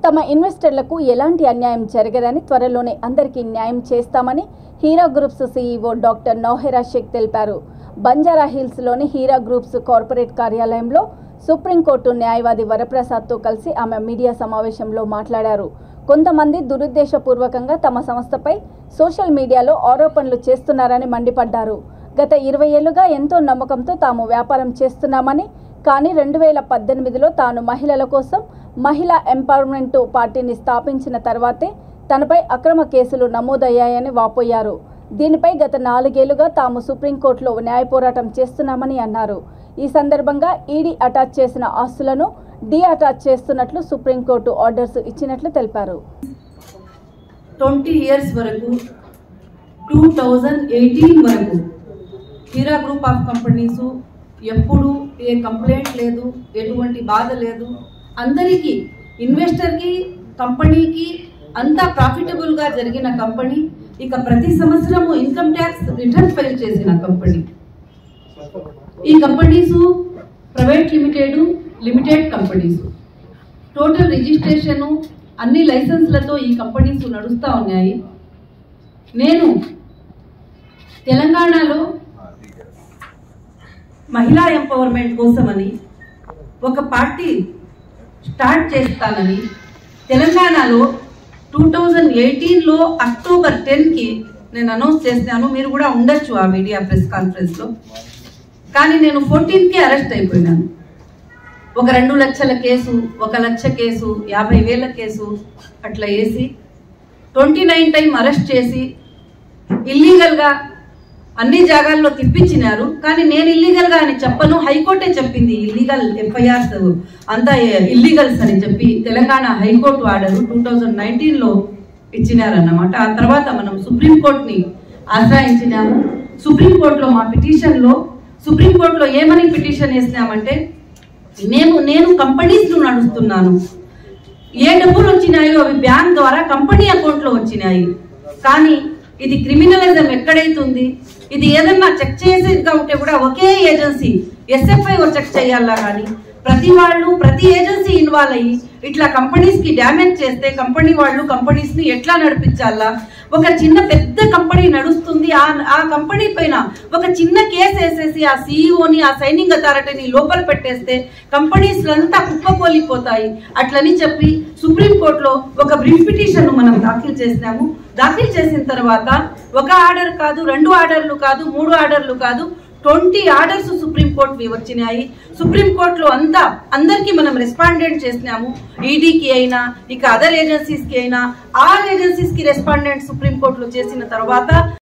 తమ ఇన్వెస్టర్లకు ఎలాంటి అన్యాయం జరగదని త్వరలోనే అందరికీ న్యాయం చేస్తామని Heera groups CEO doctor Nowhera Shaikh తెలిపారు. బంజారా హిల్స్లోని హీరా గ్రూప్స్ కార్పొరేట్ కార్యాలయంలో సుప్రీంకోర్టు న్యాయవాది వరప్రసాద్తో కలిసి ఆమె మీడియా సమావేశంలో మాట్లాడారు. కొంతమంది దురుద్దేశపూర్వకంగా తమ సంస్థపై సోషల్ మీడియాలో ఆరోపణలు చేస్తున్నారని మండిపడ్డారు. గత 20 ఏళ్లుగా ఎంతో నమ్మకంతో తాము వ్యాపారం చేస్తున్నామని, కానీ 2018లో తాను మహిళల కోసం మహిళా ఎంపవర్మెంట్ పార్టీని స్థాపించిన తర్వాతే తనపై అక్రమ కేసులు నమోదయ్యాయని వాపోయారు. దీనిపై గత 4 ఏళ్లుగా తాము సుప్రీంకోర్టులో న్యాయ పోరాటం చేస్తున్నామని అన్నారు. ఈ సందర్భంగా ఈడీ అటాచ్ చేసిన ఆస్తులను అటాచ్ చేస్తున్నట్లు సుప్రీంకోర్టు ఆర్డర్స్ ఇచ్చినట్లు తెలిపారు. 20 years వరకు 2018 వరకు హీరా గ్రూప్ ఆఫ్ కంపెనీస్ ఎప్పుడు ఏ కంప్లైంట్ లేదు, ఎటువంటి బాధ లేదు. అందరికీ ఇన్వెస్టర్కి కంపెనీకి అంతా ప్రాఫిటబుల్గా జరిగిన కంపెనీ. ఇక ప్రతి సంవత్సరము ఇన్కమ్ ట్యాక్స్ రిటర్న్ ఫైల్ చేసిన కంపెనీ. ఈ companies private limited companies. Total registration అన్ని లైసెన్స్లతో ఈ కంపెనీస్ నడుస్తూ ఉన్నాయి. నేను తెలంగాణలో మహిళా ఎంపవర్మెంట్ కోసమని ఒక పార్టీ స్టార్ట్ చేస్తానని తెలంగాణలో 2018లో అక్టోబర్ 10కి నేను అనౌన్స్ చేస్తాను. మీరు కూడా ఉండొచ్చు ఆ మీడియా ప్రెస్ కాన్ఫరెన్స్లో. కానీ నేను 14కే అరెస్ట్ అయిపోయినాను. ఒక 2 లక్షల కేసు, 1 లక్ష కేసు, 50,000 కేసు అట్లా వేసి 29 టైం అరెస్ట్ చేసి ఇల్లీగల్గా అన్ని జాగాల్లో తిప్పించినారు. కానీ నేను ఇల్లీగల్గా అని చెప్పను, హైకోర్టే చెప్పింది ఇల్లీగల్ ఎఫ్ఐఆర్స్ అంతా ఇల్లీగల్స్ అని చెప్పి తెలంగాణ హైకోర్టు ఆర్డర్ 2019లో ఇచ్చినారన్నమాట. ఆ తర్వాత మనం సుప్రీంకోర్టుని ఆశ్రయించినాము. సుప్రీంకోర్టులో మా పిటిషన్లో సుప్రీంకోర్టులో ఏమని పిటిషన్ వేసినామంటే, నేను కంపెనీస్ నడుస్తున్నాను, ఏ డబ్బులు వచ్చినాయో అవి బ్యాంక్ ద్వారా కంపెనీ అకౌంట్లో వచ్చినాయి. కానీ ఇది క్రిమినలిజం ఎక్కడైతుంది? ఇది ఏదన్నా చెక్ చేసేదిగా ఉంటే కూడా ఒకే ఏజెన్సీ SFIO చెక్ చేయాలా, కానీ ప్రతి ఏజెన్సీ ఇన్వాల్వ్ అయ్యి ఇట్లా కంపెనీస్కి డ్యామేజ్ చేస్తే కంపెనీ వాళ్ళు కంపెనీస్ని ఎట్లా నడిపించాలా? ఒక పెద్ద కంపెనీ నడుస్తుంది, ఆ కంపెనీ పైన ఒక చిన్న కేసు వేసేసి ఆ సీఈఓని, ఆ సైనింగ్ అథారిటీని లోపల పెట్టేస్తే కంపెనీస్ అంతా కుప్పకూలిపోతాయి. అట్లని చెప్పి సుప్రీంకోర్టులో ఒక బ్రీఫ్ పిటిషన్ మనం దాఖలు చేసినాము. దాఖలు చేసిన తర్వాత ఒక ఆర్డర్ కాదు, 2 ఆర్డర్లు కాదు, 3 ఆర్డర్లు కాదు, 20 ఆర్డర్స్ సుప్రీంకోర్టు వచ్చినాయి. సుప్రీంకోర్టులో అందరికీ మనం రెస్పాండెంట్ చేసినాము. ఈడీకి అయినా, ఇక అదర్ ఏజెన్సీస్కి అయినా, ఆల్ ఏజెన్సీస్కి రెస్పాండెంట్ సుప్రీంకోర్టులో చేసిన తర్వాత